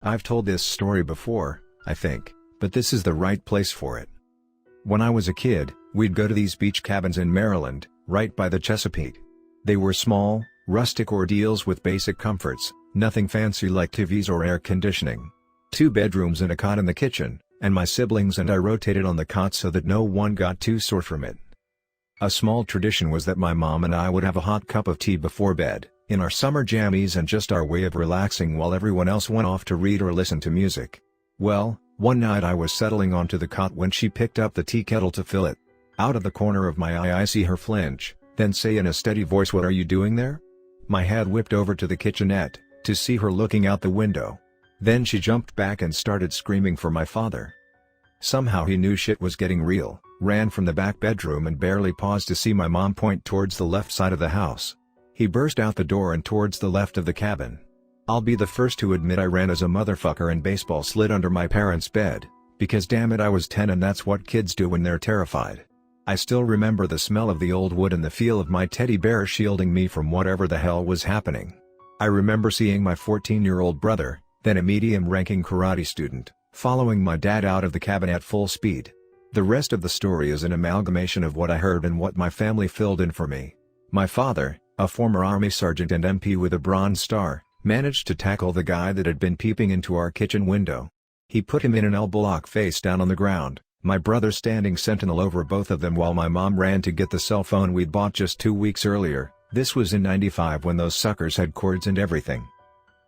I've told this story before, I think, but this is the right place for it. When I was a kid, we'd go to these beach cabins in Maryland, right by the Chesapeake. They were small, rustic ordeals with basic comforts, nothing fancy like TVs or air conditioning. 2 bedrooms and a cot in the kitchen, and my siblings and I rotated on the cot so that no one got too sore from it. A small tradition was that my mom and I would have a hot cup of tea before bed, in our summer jammies, and just our way of relaxing while everyone else went off to read or listen to music. Well, one night I was settling onto the cot when she picked up the tea kettle to fill it. Out of the corner of my eye I see her flinch, then say in a steady voice, "What are you doing there?" My head whipped over to the kitchenette, to see her looking out the window. Then she jumped back and started screaming for my father. Somehow he knew shit was getting real, ran from the back bedroom and barely paused to see my mom point towards the left side of the house. He burst out the door and towards the left of the cabin. I'll be the first to admit I ran as a motherfucker and baseball slid under my parents' bed, because damn it I was 10 and that's what kids do when they're terrified. I still remember the smell of the old wood and the feel of my teddy bear shielding me from whatever the hell was happening. I remember seeing my 14-year-old brother, then a medium-ranking karate student, following my dad out of the cabin at full speed. The rest of the story is an amalgamation of what I heard and what my family filled in for me. My father, a former Army sergeant and MP with a Bronze Star, managed to tackle the guy that had been peeping into our kitchen window. He put him in an elbow lock face down on the ground, my brother standing sentinel over both of them while my mom ran to get the cell phone we'd bought just 2 weeks earlier. This was in '95 when those suckers had cords and everything.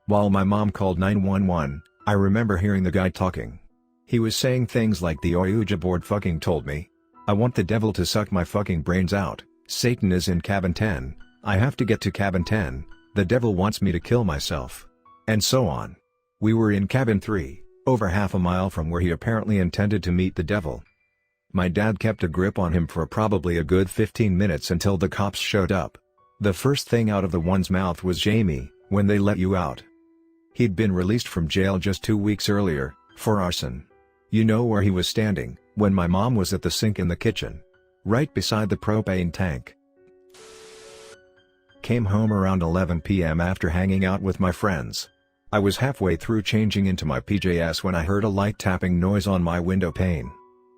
While my mom called 911, I remember hearing the guy talking. He was saying things like the Ouija board fucking told me. I want the devil to suck my fucking brains out, Satan is in cabin 10, I have to get to cabin 10, the devil wants me to kill myself. And so on. We were in cabin 3, over half a mile from where he apparently intended to meet the devil. My dad kept a grip on him for probably a good 15 minutes until the cops showed up. The first thing out of the one's mouth was, "Jamie, when they let you out?" He'd been released from jail just 2 weeks earlier, for arson. You know where he was standing, when my mom was at the sink in the kitchen. Right beside the propane tank. Came home around 11 p.m. after hanging out with my friends. I was halfway through changing into my PJs when I heard a light tapping noise on my window pane.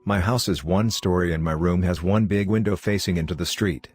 My house is 1 story and my room has 1 big window facing into the street.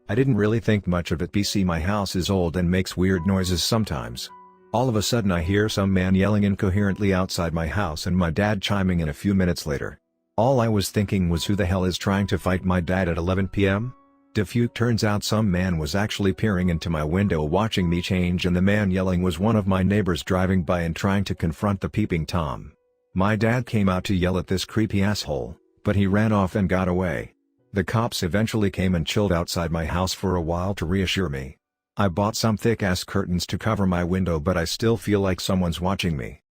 I didn't really think much of it because my house is old and makes weird noises sometimes. All of a sudden I hear some man yelling incoherently outside my house and my dad chiming in a few minutes later. All I was thinking was, who the hell is trying to fight my dad at 11 p.m.? Defuke. Turns out some man was actually peering into my window watching me change, and the man yelling was one of my neighbors driving by and trying to confront the peeping Tom. My dad came out to yell at this creepy asshole, but he ran off and got away. The cops eventually came and chilled outside my house for a while to reassure me. I bought some thick-ass curtains to cover my window, but I still feel like someone's watching me.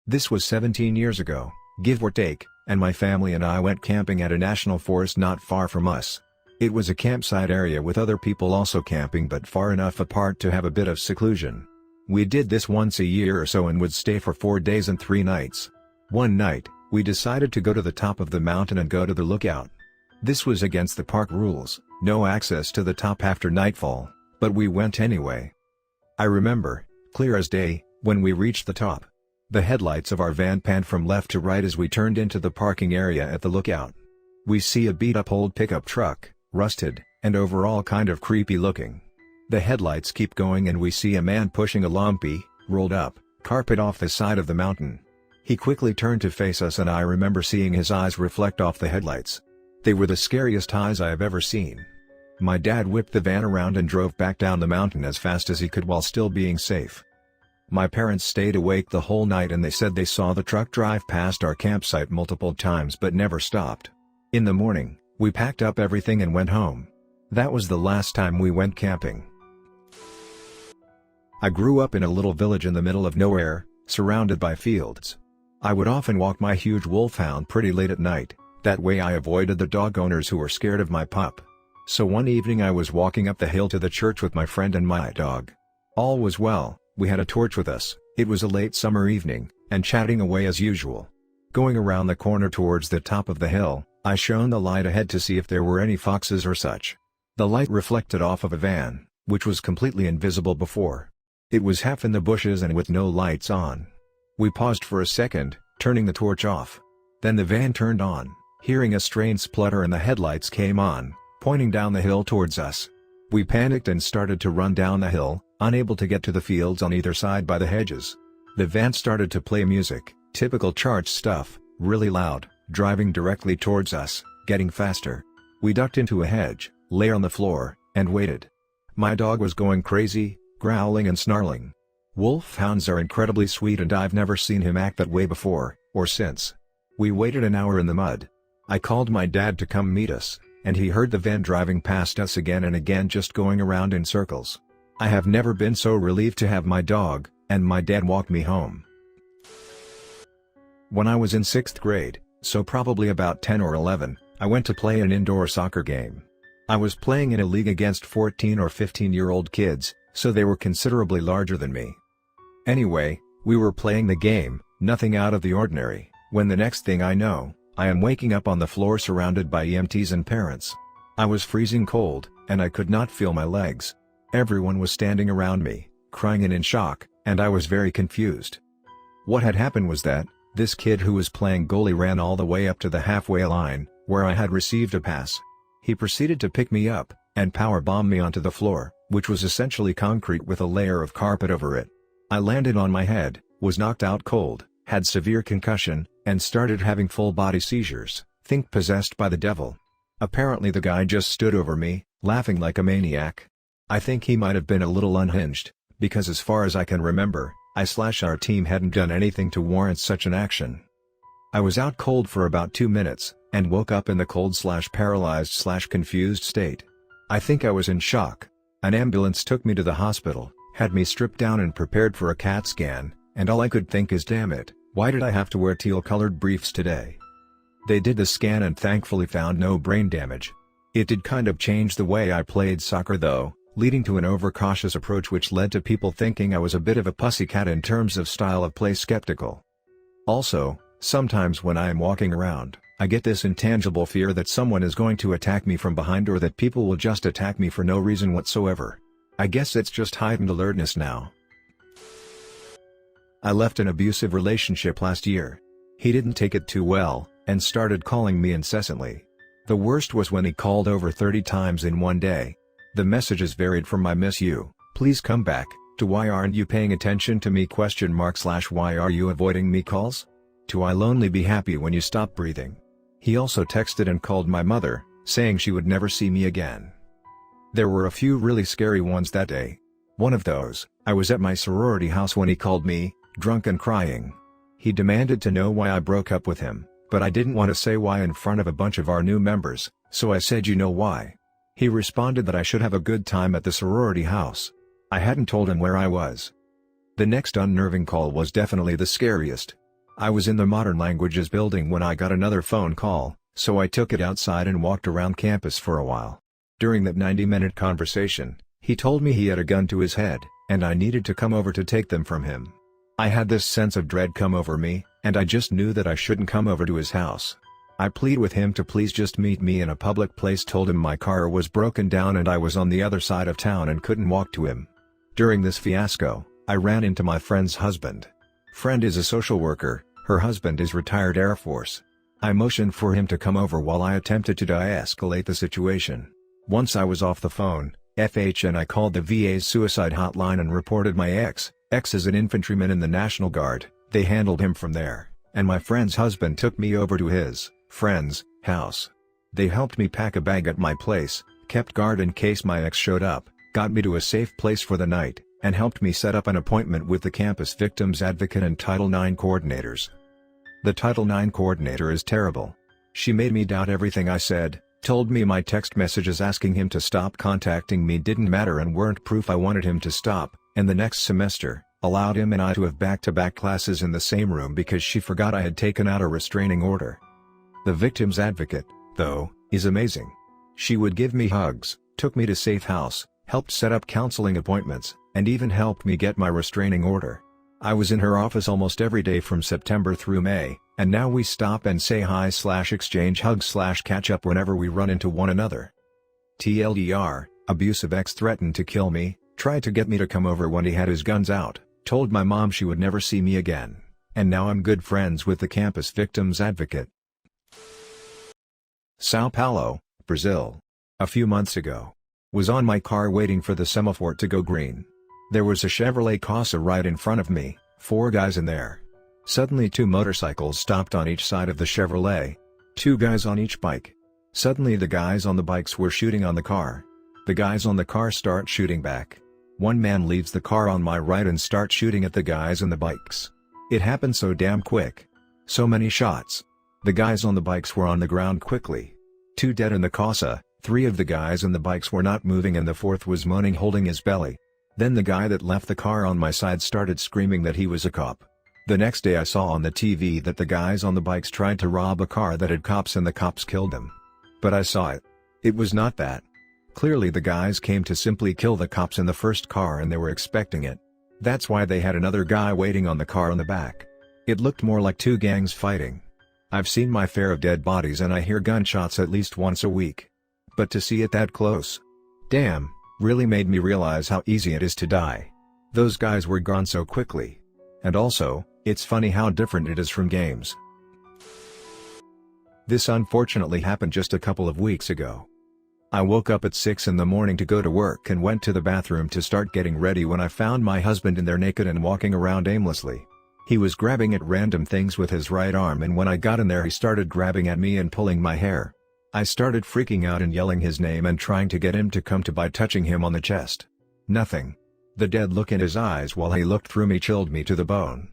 This was 17 years ago, give or take, and my family and I went camping at a national forest not far from us. It was a campsite area with other people also camping, but far enough apart to have a bit of seclusion. We did this once a year or so and would stay for 4 days and 3 nights. One night, we decided to go to the top of the mountain and go to the lookout. This was against the park rules, no access to the top after nightfall, but we went anyway. I remember, clear as day, when we reached the top. The headlights of our van panned from left to right as we turned into the parking area at the lookout. We see a beat-up old pickup truck, rusted, and overall kind of creepy looking. The headlights keep going and we see a man pushing a lumpy, rolled up, carpet off the side of the mountain. He quickly turned to face us and I remember seeing his eyes reflect off the headlights. They were the scariest eyes I have ever seen. My dad whipped the van around and drove back down the mountain as fast as he could while still being safe. My parents stayed awake the whole night and they said they saw the truck drive past our campsite multiple times but never stopped. In the morning, we packed up everything and went home. That was the last time we went camping. I grew up in a little village in the middle of nowhere, surrounded by fields. I would often walk my huge wolfhound pretty late at night, that way I avoided the dog owners who were scared of my pup. So one evening I was walking up the hill to the church with my friend and my dog. All was well, we had a torch with us, it was a late summer evening, and chatting away as usual. Going around the corner towards the top of the hill, I shone the light ahead to see if there were any foxes or such. The light reflected off of a van, which was completely invisible before. It was half in the bushes and with no lights on. We paused for a second, turning the torch off. Then the van turned on, hearing a strange splutter, and the headlights came on, pointing down the hill towards us. We panicked and started to run down the hill, unable to get to the fields on either side by the hedges. The van started to play music, typical church stuff, really loud, driving directly towards us, getting faster. We ducked into a hedge, lay on the floor, and waited. My dog was going crazy, growling and snarling. Wolfhounds are incredibly sweet, and I've never seen him act that way before, or since. We waited an hour in the mud. I called my dad to come meet us, and he heard the van driving past us again and again, just going around in circles. I have never been so relieved to have my dog, and my dad walk me home. When I was in 6th grade, so probably about 10 or 11, I went to play an indoor soccer game. I was playing in a league against 14 or 15-year-old kids, so they were considerably larger than me. Anyway, we were playing the game, nothing out of the ordinary, when the next thing I know, I am waking up on the floor surrounded by EMTs and parents. I was freezing cold, and I could not feel my legs. Everyone was standing around me, crying and in shock, and I was very confused. What had happened was that, this kid who was playing goalie ran all the way up to the halfway line, where I had received a pass. He proceeded to pick me up, and powerbomb me onto the floor, which was essentially concrete with a layer of carpet over it. I landed on my head, was knocked out cold, had severe concussion, and started having full-body seizures, think possessed by the devil. Apparently the guy just stood over me, laughing like a maniac. I think he might have been a little unhinged, because as far as I can remember, our team hadn't done anything to warrant such an action. I was out cold for about 2 minutes, and woke up in the cold/paralyzed/confused state. I think I was in shock. An ambulance took me to the hospital, had me stripped down and prepared for a CAT scan, and all I could think is, damn it, why did I have to wear teal-colored briefs today? They did the scan and thankfully found no brain damage. It did kind of change the way I played soccer though, leading to an overcautious approach which led to people thinking I was a bit of a pussycat in terms of style of play. Skeptical. Also, sometimes when I am walking around, I get this intangible fear that someone is going to attack me from behind, or that people will just attack me for no reason whatsoever. I guess it's just heightened alertness now. I left an abusive relationship last year. He didn't take it too well, and started calling me incessantly. The worst was when he called over 30 times in one day. The messages varied from "I miss you, please come back," to "Why aren't you paying attention to me?" /why are you avoiding me calls? To "I'll only be happy when you stop breathing." He also texted and called my mother, saying she would never see me again. There were a few really scary ones that day. One of those, I was at my sorority house when he called me, drunk and crying. He demanded to know why I broke up with him, but I didn't want to say why in front of a bunch of our new members, so I said, "You know why?" He responded that I should have a good time at the sorority house. I hadn't told him where I was. The next unnerving call was definitely the scariest. I was in the Modern Languages building when I got another phone call, so I took it outside and walked around campus for a while. During that 90-minute conversation, he told me he had a gun to his head, and I needed to come over to take them from him. I had this sense of dread come over me, and I just knew that I shouldn't come over to his house. I pleaded with him to please just meet me in a public place, told him my car was broken down and I was on the other side of town and couldn't walk to him. During this fiasco, I ran into my friend's husband. Friend is a social worker, her husband is retired Air Force. I motioned for him to come over while I attempted to de-escalate the situation. Once I was off the phone, and I called the VA's suicide hotline and reported my ex is an infantryman in the National Guard. They handled him from there, and my friend's husband took me over to his friend's house. They helped me pack a bag at my place, kept guard in case my ex showed up, got me to a safe place for the night, and helped me set up an appointment with the campus victims advocate and Title IX coordinators. The Title IX coordinator is terrible. She made me doubt everything I said, told me my text messages asking him to stop contacting me didn't matter and weren't proof I wanted him to stop, and the next semester, allowed him and I to have back-to-back classes in the same room because she forgot I had taken out a restraining order. The victim's advocate, though, is amazing. She would give me hugs, took me to safe house, helped set up counseling appointments, and even helped me get my restraining order. I was in her office almost every day from September through May, and now we stop and say hi/exchange hugs/catch up whenever we run into one another. TLDR, abusive ex threatened to kill me, Tried to get me to come over when he had his guns out, told my mom she would never see me again, and now I'm good friends with the campus victims advocate. Sao Paulo, Brazil. A few months ago. Was on my car waiting for the semaphore to go green. There was a Chevrolet Corsa right in front of me, 4 guys in there. Suddenly 2 motorcycles stopped on each side of the Chevrolet. 2 guys on each bike. Suddenly the guys on the bikes were shooting on the car. The guys on the car start shooting back. One man leaves the car on my right and starts shooting at the guys on the bikes. It happened so damn quick. So many shots. The guys on the bikes were on the ground quickly. 2 dead in the Corsa, 3 of the guys on the bikes were not moving and the 4th was moaning holding his belly. Then the guy that left the car on my side started screaming that he was a cop. The next day I saw on the TV that the guys on the bikes tried to rob a car that had cops and the cops killed them. But I saw it. It was not that. Clearly the guys came to simply kill the cops in the first car and they were expecting it. That's why they had another guy waiting on the car on the back. It looked more like 2 gangs fighting. I've seen my fair of dead bodies and I hear gunshots at least once a week. But to see it that close, damn, really made me realize how easy it is to die. Those guys were gone so quickly. And also, it's funny how different it is from games. This unfortunately happened just a couple of weeks ago. I woke up at 6 in the morning to go to work and went to the bathroom to start getting ready when I found my husband in there naked and walking around aimlessly. He was grabbing at random things with his right arm and when I got in there he started grabbing at me and pulling my hair. I started freaking out and yelling his name and trying to get him to come to by touching him on the chest. Nothing. The dead look in his eyes while he looked through me chilled me to the bone.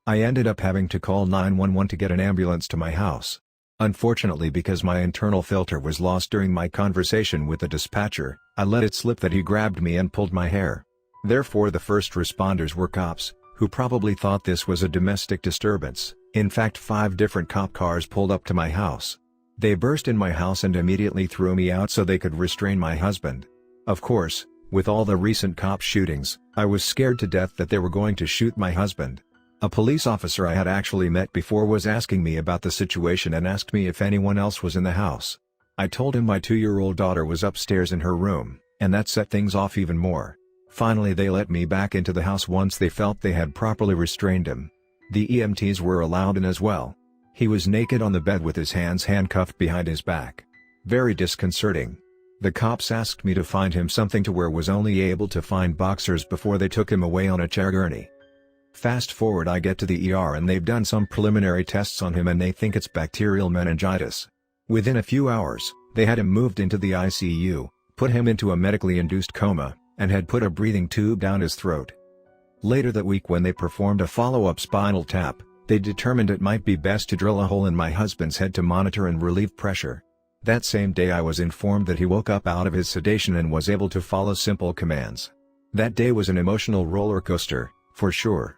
I ended up having to call 911 to get an ambulance to my house. Unfortunately, because my internal filter was lost during my conversation with the dispatcher, I let it slip that he grabbed me and pulled my hair. Therefore the first responders were cops, who probably thought this was a domestic disturbance. In fact 5 different cop cars pulled up to my house. They burst in my house and immediately threw me out so they could restrain my husband. Of course, with all the recent cop shootings, I was scared to death that they were going to shoot my husband. A police officer I had actually met before was asking me about the situation and asked me if anyone else was in the house. I told him my 2-year-old daughter was upstairs in her room, and that set things off even more. Finally they let me back into the house once they felt they had properly restrained him. The EMTs were allowed in as well. He was naked on the bed with his hands handcuffed behind his back. Very disconcerting. The cops asked me to find him something to wear, was only able to find boxers before they took him away on a chair gurney. Fast forward, I get to the ER and they've done some preliminary tests on him and they think it's bacterial meningitis. Within a few hours, they had him moved into the ICU, put him into a medically induced coma, and had put a breathing tube down his throat. Later that week when they performed a follow-up spinal tap, they determined it might be best to drill a hole in my husband's head to monitor and relieve pressure. That same day I was informed that he woke up out of his sedation and was able to follow simple commands. That day was an emotional roller coaster, for sure.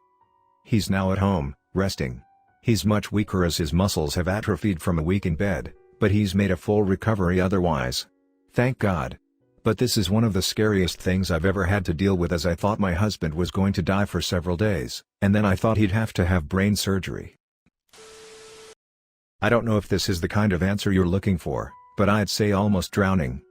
He's now at home, resting. He's much weaker as his muscles have atrophied from a week in bed, but he's made a full recovery otherwise. Thank God. But this is one of the scariest things I've ever had to deal with, as I thought my husband was going to die for several days, and then I thought he'd have to have brain surgery. I don't know if this is the kind of answer you're looking for, but I'd say almost drowning.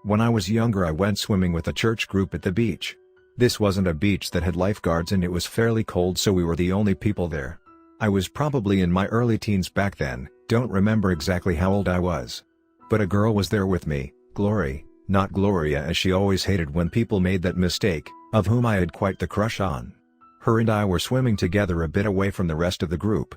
When I was younger I went swimming with a church group at the beach. This wasn't a beach that had lifeguards and it was fairly cold, so we were the only people there. I was probably in my early teens back then, don't remember exactly how old I was. But a girl was there with me, Glory, not Gloria as she always hated when people made that mistake, of whom I had quite the crush on. Her and I were swimming together a bit away from the rest of the group.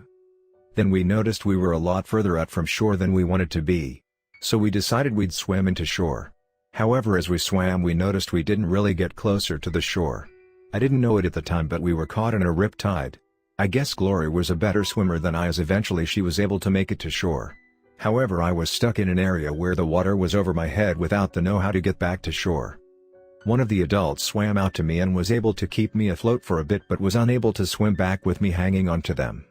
Then we noticed we were a lot further out from shore than we wanted to be. So we decided we'd swim into shore. However, as we swam we noticed we didn't really get closer to the shore. I didn't know it at the time, but we were caught in a rip tide. I guess Glory was a better swimmer than I, as eventually she was able to make it to shore. However, I was stuck in an area where the water was over my head without the know-how to get back to shore. One of the adults swam out to me and was able to keep me afloat for a bit, but was unable to swim back with me hanging onto them.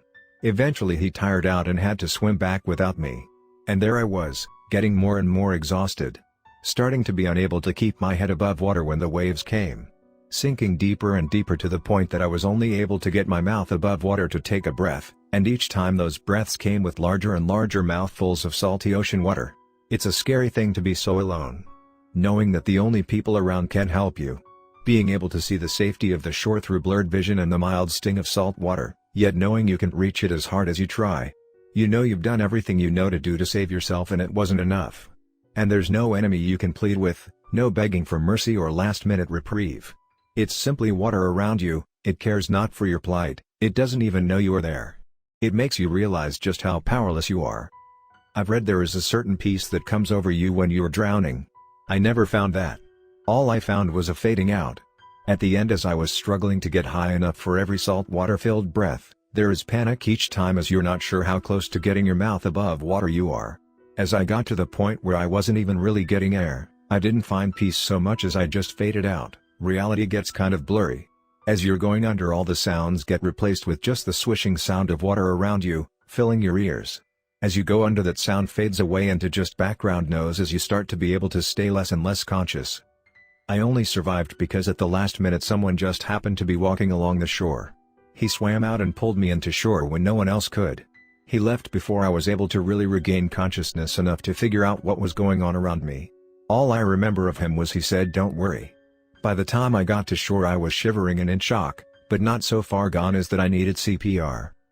Eventually he tired out and had to swim back without me. And there I was, getting more and more exhausted. Starting to be unable to keep my head above water when the waves came. Sinking deeper and deeper to the point that I was only able to get my mouth above water to take a breath, and each time those breaths came with larger and larger mouthfuls of salty ocean water. It's a scary thing to be so alone. Knowing that the only people around can help you Being able to see the safety of the shore through blurred vision and the mild sting of salt water, yet knowing you can't reach it as hard as you try. You know you've done everything you know to do to save yourself and it wasn't enough. And there's no enemy you can plead with, no begging for mercy or last-minute reprieve. It's simply water around you, it cares not for your plight, it doesn't even know you are there. It makes you realize just how powerless you are. I've read there is a certain peace that comes over you when you're drowning. I never found that. All I found was a fading out. At the end, as I was struggling to get high enough for every saltwater-filled breath, there is panic each time as you're not sure how close to getting your mouth above water you are. As I got to the point where I wasn't even really getting air, I didn't find peace so much as I just faded out. Reality gets kind of blurry. As you're going under, all the sounds get replaced with just the swishing sound of water around you, filling your ears. As you go under, that sound fades away into just background noise as you start to be able to stay less and less conscious. I only survived because at the last minute someone just happened to be walking along the shore. He swam out and pulled me into shore when no one else could. He left before I was able to really regain consciousness enough to figure out what was going on around me. All I remember of him was he said, "Don't worry." By the time I got to shore I was shivering and in shock, but not so far gone as that I needed CPR.